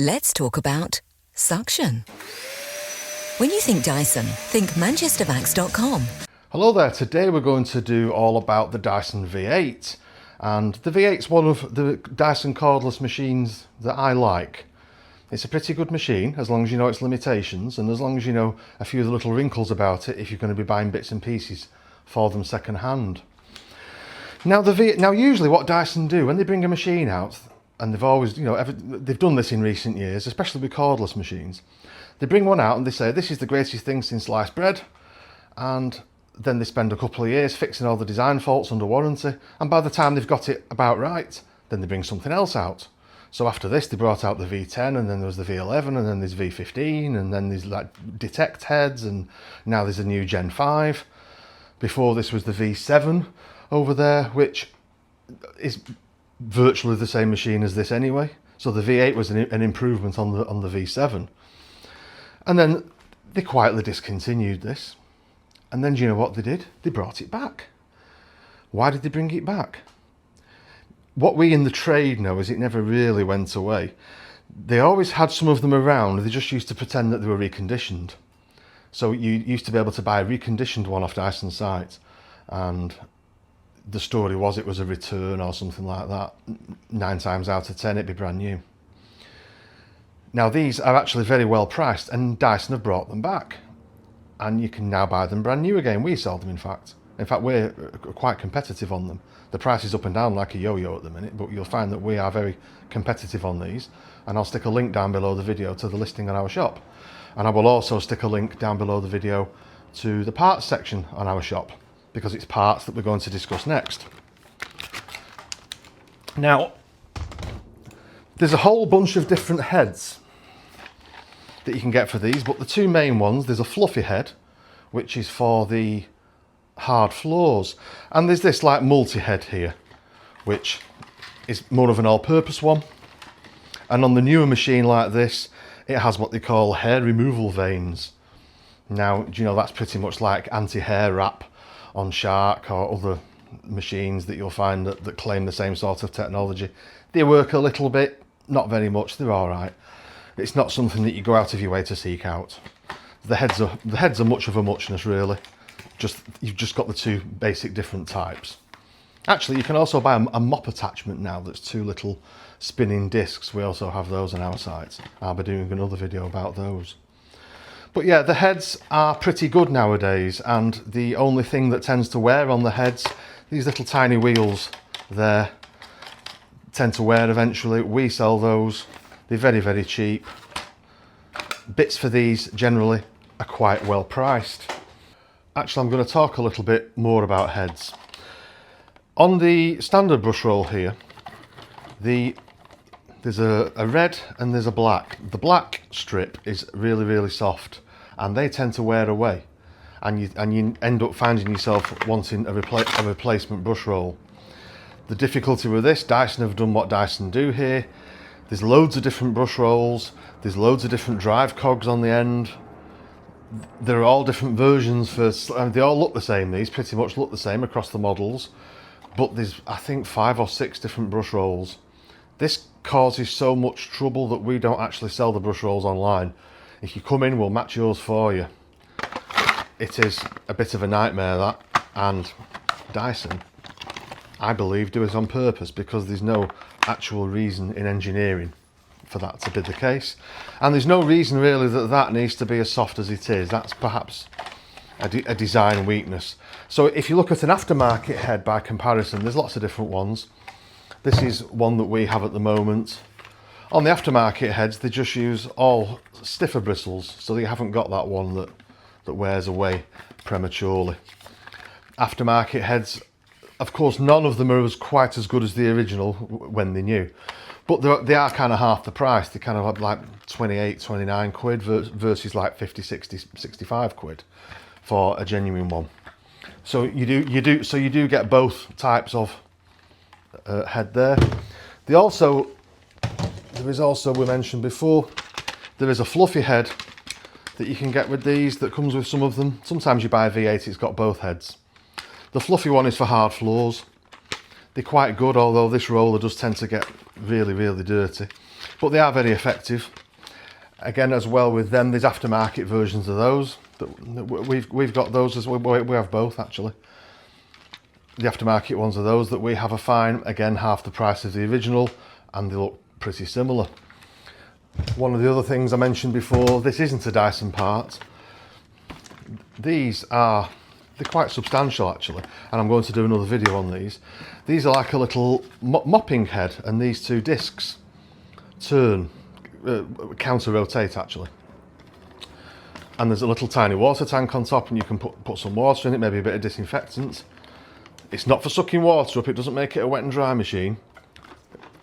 Let's talk about suction. When you think Dyson, think manchestervacs.com. Hello there, today we're going to do all about the Dyson V8. And the V8's one of the Dyson cordless machines that I like. It's a pretty good machine, as long as you know its limitations and as long as you know a few of the little wrinkles about it if you're going to be buying bits and pieces for them second hand. Now usually what Dyson do when they bring a machine out, and they've always, they've done this in recent years, especially with cordless machines. They bring one out and they say, this is the greatest thing since sliced bread. And then they spend a couple of years fixing all the design faults under warranty. And by the time they've got it about right, then they bring something else out. So after this, they brought out the V10, and then there was the V11, and then there's V15, and then there's like detect heads, and now there's a new Gen 5. Before this was the V7 over there, which is virtually the same machine as this anyway. So the V8 was an improvement on the V7. And then they quietly discontinued this. And then do you know what they did? They brought it back. Why did they bring it back? What we in the trade know is it never really went away. They always had some of them around. They just used to pretend that they were reconditioned. So you used to be able to buy a reconditioned one off Dyson's site, and the story was it was a return or something like that. 9 times out of 10 it'd be brand new. Now these are actually very well priced, and Dyson have brought them back, and you can now buy them brand new again. We sell them, in fact. We're quite competitive on them. The price is up and down like a yo-yo at the minute, but you'll find that we are very competitive on these, and I'll stick a link down below the video to the listing on our shop. And I will also stick a link down below the video to the parts section on our shop, because it's parts that we're going to discuss next. Now, there's a whole bunch of different heads that you can get for these, but the two main ones, there's a fluffy head, which is for the hard floors, and there's this like multi-head here, which is more of an all-purpose one. And on the newer machine like this, it has what they call hair removal vanes. Now, do you know that's pretty much like anti-hair wrap on Shark or other machines that you'll find that claim the same sort of technology. They work a little bit, not very much, they're all right. It's not something that you go out of your way to seek out. The heads are much of a muchness, really. You've just got the two basic different types. Actually, you can also buy a mop attachment now that's 2 little spinning discs. We also have those on our site. I'll be doing another video about those. But yeah, the heads are pretty good nowadays, and the only thing that tends to wear on the heads, these little tiny wheels there, tend to wear eventually. We sell those. They're very, very cheap. Bits for these generally are quite well priced. Actually, I'm going to talk a little bit more about heads. On the standard brush roll here, there's a red and there's a black. The black strip is really, really soft, and they tend to wear away, and you end up finding yourself wanting a replacement brush roll. The difficulty with this, Dyson have done what Dyson do here. There's loads of different brush rolls. There's loads of different drive cogs on the end. They're all different versions they all look the same. These pretty much look the same across the models, but there's, I think, 5 or 6 different brush rolls. This causes so much trouble that we don't actually sell the brush rolls online. If you come in, we'll match yours for you. It is a bit of a nightmare, that, and Dyson, I believe, do it on purpose, because there's no actual reason in engineering for that to be the case, and there's no reason really that needs to be as soft as it is. That's perhaps a design weakness. So if you look at an aftermarket head by comparison, there's lots of different ones. This is one that we have at the moment. On the aftermarket heads, they just use all stiffer bristles, so you haven't got that one that wears away prematurely. Aftermarket heads, of course, none of them are quite as good as the original when they're new, but they are kind of half the price. They kind of like 28, 29 quid versus like 50, 60, 65 quid for a genuine one. So you do get both types of head there. There is also, we mentioned before, there is a fluffy head that you can get with these that comes with some of them. Sometimes you buy a V8, it's got both heads. The fluffy one is for hard floors. They're quite good, although this roller does tend to get really, really dirty. but they are very effective. Again, as well with them, there's aftermarket versions of those. We've got those as well. We have both actually. The aftermarket ones are those that we have are fine. Again, half the price of the original, and they look pretty similar. One of the other things I mentioned before, this isn't a Dyson part. They're quite substantial actually, and I'm going to do another video on these. These are like a little mopping head, and these two discs turn, counter rotate actually. And there's a little tiny water tank on top, and you can put some water in it, maybe a bit of disinfectant. It's not for sucking water up, it doesn't make it a wet and dry machine.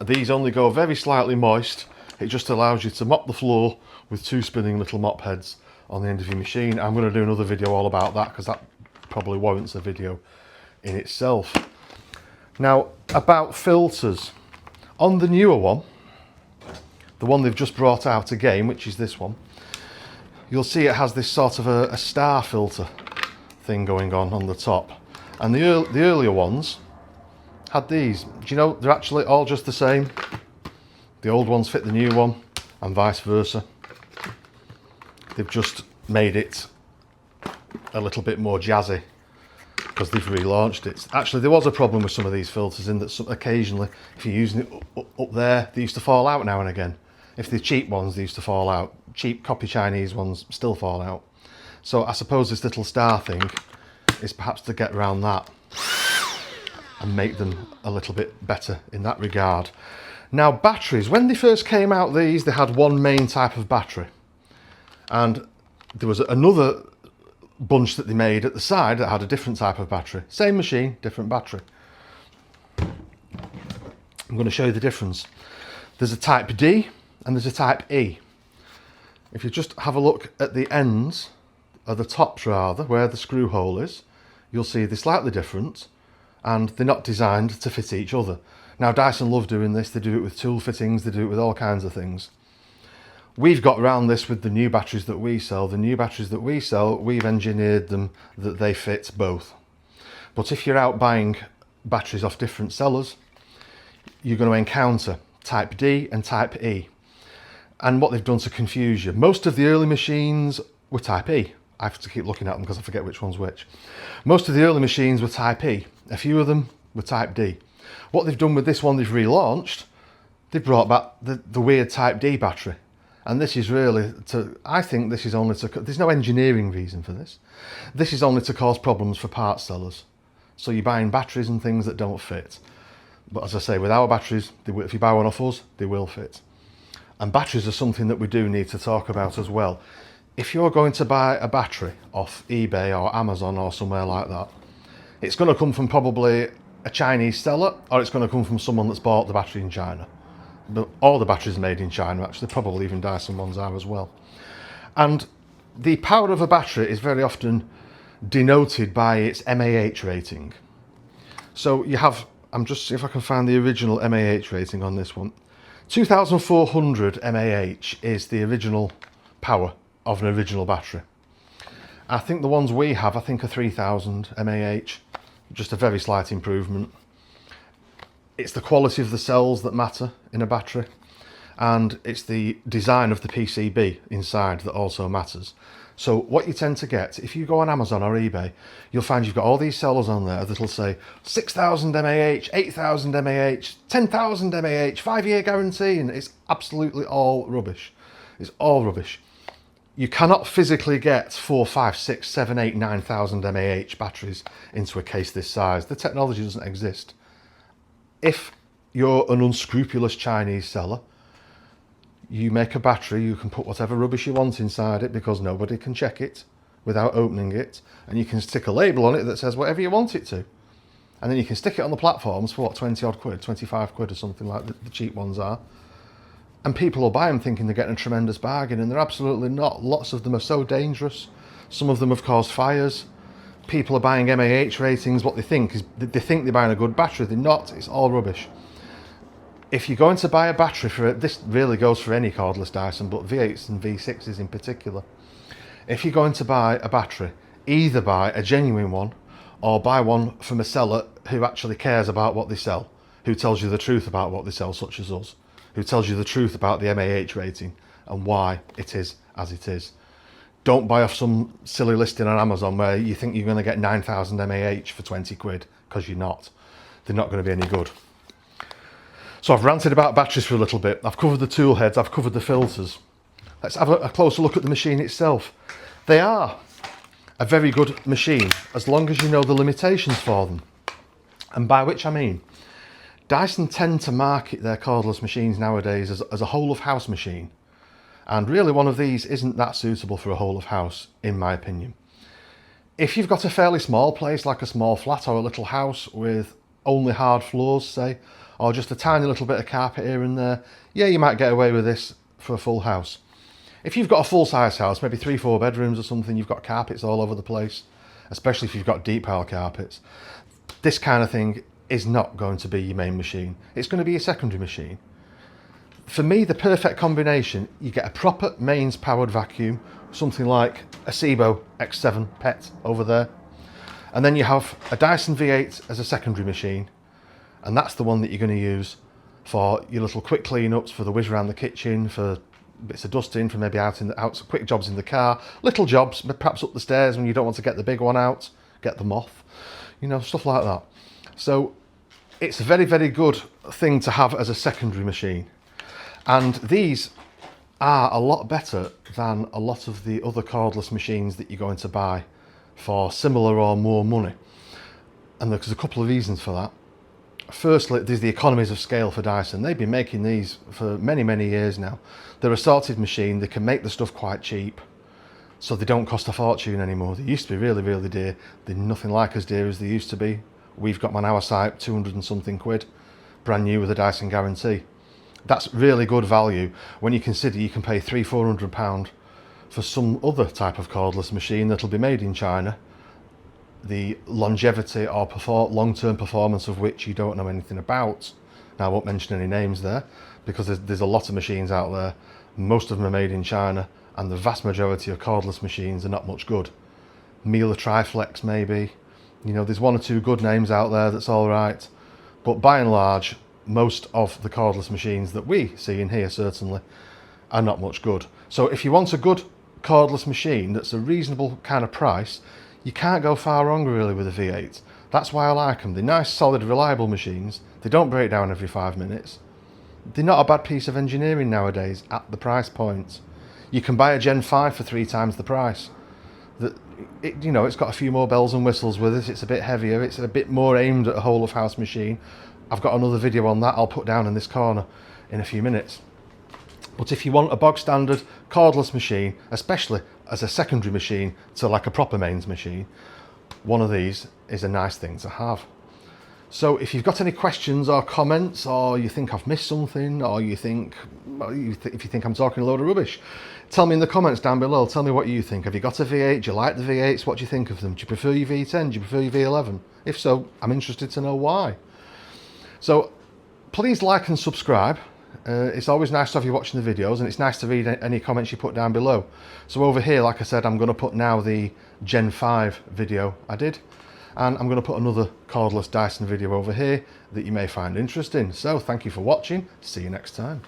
These only go very slightly moist. It just allows you to mop the floor with two spinning little mop heads on the end of your machine. I'm going to do another video all about that, because that probably warrants a video in itself. Now, about filters. On the newer one, the one they've just brought out again, which is this one, you'll see it has this sort of a star filter thing going on the top. And the earlier ones had these. Do you know, they're actually all just the same. The old ones fit the new one, and vice versa. They've just made it a little bit more jazzy because they've relaunched it. Actually, there was a problem with some of these filters in that occasionally, if you're using it up there, they used to fall out now and again. If they're cheap ones, they used to fall out. Cheap copy Chinese ones still fall out. So I suppose this little star thing is perhaps to get around that and make them a little bit better in that regard. Now, batteries, when they first came out, they had one main type of battery, and there was another bunch that they made at the side that had a different type of battery. Same machine, different battery. I'm going to show you the difference. There's a type D and there's a type E. If you just have a look at the ends, at the tops rather, where the screw hole is, you'll see they're slightly different, and they're not designed to fit each other. Now, Dyson love doing this. They do it with tool fittings, they do it with all kinds of things. We've got around this with the new batteries that we sell. The new batteries that we sell, we've engineered them that they fit both. But if you're out buying batteries off different sellers, you're going to encounter type D and type E. And what they've done to confuse you, most of the early machines were type E. I have to keep looking at them because I forget which one's which. Most of the early machines were type E. A few of them were type D. What they've done with this one they've relaunched, they've brought back the weird type D battery. And this is really I think this is only to, there's no engineering reason for this. This is only to cause problems for parts sellers. So you're buying batteries and things that don't fit. But as I say, with our batteries, if you buy one off us, they will fit. And batteries are something that we do need to talk about as well. If you're going to buy a battery off eBay or Amazon or somewhere like that, it's going to come from probably a Chinese seller, or it's going to come from someone that's bought the battery in China. But all the batteries are made in China, actually, probably even Dyson ones are as well. And the power of a battery is very often denoted by its MAH rating. So you have, I'm just see if I can find the original MAH rating on this one. 2400 MAH is the original power of an original battery. I think the ones we have, I think, are 3000 MAH, just a very slight improvement. It's the quality of the cells that matter in a battery, and it's the design of the PCB inside that also matters. So what you tend to get, if you go on Amazon or eBay, you'll find you've got all these sellers on there that'll say 6000 MAH, 8000 MAH, 10,000 MAH, 5-year guarantee, and it's absolutely all rubbish. It's all rubbish. You cannot physically get 4, 5, 6, 7, 8, 9,000 MAH batteries into a case this size. The technology doesn't exist. If you're an unscrupulous Chinese seller, you make a battery, you can put whatever rubbish you want inside it because nobody can check it without opening it, and you can stick a label on it that says whatever you want it to. And then you can stick it on the platforms for what, 20 odd quid, 25 quid or something like the cheap ones are. And people will buy them thinking they're getting a tremendous bargain, and they're absolutely not. Lots of them are so dangerous. Some of them have caused fires. People are buying MAH ratings. What they think is they think they're buying a good battery. They're not. It's all rubbish. If you're going to buy a battery for it, this really goes for any cordless Dyson, but V8s and V6s in particular. If you're going to buy a battery, either buy a genuine one or buy one from a seller who actually cares about what they sell, who tells you the truth about what they sell, such as us. who tells you the truth about the MAH rating and why it is as it is. Don't buy off some silly listing on Amazon where you think you're going to get 9,000 MAH for 20 quid, because you're not. They're not going to be any good. So I've ranted about batteries for a little bit. I've covered the tool heads, I've covered the filters. Let's have a closer look at the machine itself. They are a very good machine, as long as you know the limitations for them. And by which I mean, Dyson tend to market their cordless machines nowadays as a whole of house machine. And really one of these isn't that suitable for a whole of house, in my opinion. If you've got a fairly small place, like a small flat or a little house with only hard floors, say, or just a tiny little bit of carpet here and there, yeah, you might get away with this for a full house. If you've got a full-size house, maybe 3-4 bedrooms or something, you've got carpets all over the place, especially if you've got deep pile carpets, this kind of thing is not going to be your main machine. It's going to be a secondary machine. For me, the perfect combination, you get a proper mains powered vacuum, something like a Sebo X7 PET over there, and then you have a Dyson V8 as a secondary machine, and that's the one that you're going to use for your little quick clean-ups, for the whiz around the kitchen, for bits of dusting, for maybe out quick jobs in the car, little jobs, perhaps up the stairs when you don't want to get the big one out, get the moth, you know, stuff like that. So it's a very, very good thing to have as a secondary machine. And these are a lot better than a lot of the other cordless machines that you're going to buy for similar or more money. And there's a couple of reasons for that. Firstly, there's the economies of scale for Dyson. They've been making these for many, many years now. They're a sorted machine. They can make the stuff quite cheap, so they don't cost a fortune anymore. They used to be really, really dear. They're nothing like as dear as they used to be. We've got on our site 200 and something quid, brand new with a Dyson guarantee. That's really good value when you consider you can pay £300-400 for some other type of cordless machine that'll be made in China, the longevity or long-term performance of which you don't know anything about. Now I won't mention any names there, because there's a lot of machines out there. Most of them are made in China, and the vast majority of cordless machines are not much good. Miele Triflex maybe, you know, there's one or two good names out there that's all right, but by and large, most of the cordless machines that we see in here certainly are not much good. So if you want a good cordless machine that's a reasonable kind of price, you can't go far wrong really with a V8. That's why I like them. They're nice, solid, reliable machines. They don't break down every 5 minutes. They're not a bad piece of engineering nowadays at the price point. You can buy a Gen 5 for 3 times the price. You know, it's got a few more bells and whistles with it. It's a bit heavier. It's a bit more aimed at a whole of house machine. I've got another video on that I'll put down in this corner in a few minutes. But if you want a bog standard cordless machine, especially as a secondary machine to like a proper mains machine, one of these is a nice thing to have. So if you've got any questions or comments, or you think I've missed something, or you think, if you think I'm talking a load of rubbish, tell me in the comments down below. Tell me what you think. Have you got a V8? Do you like the V8s? What do you think of them? Do you prefer your V10? Do you prefer your V11? If so, I'm interested to know why. So please like and subscribe. It's always nice to have you watching the videos, and it's nice to read any comments you put down below. So over here, like I said, I'm going to put now the Gen 5 video I did, and I'm going to put another cordless Dyson video over here that you may find interesting. So thank you for watching. See you next time.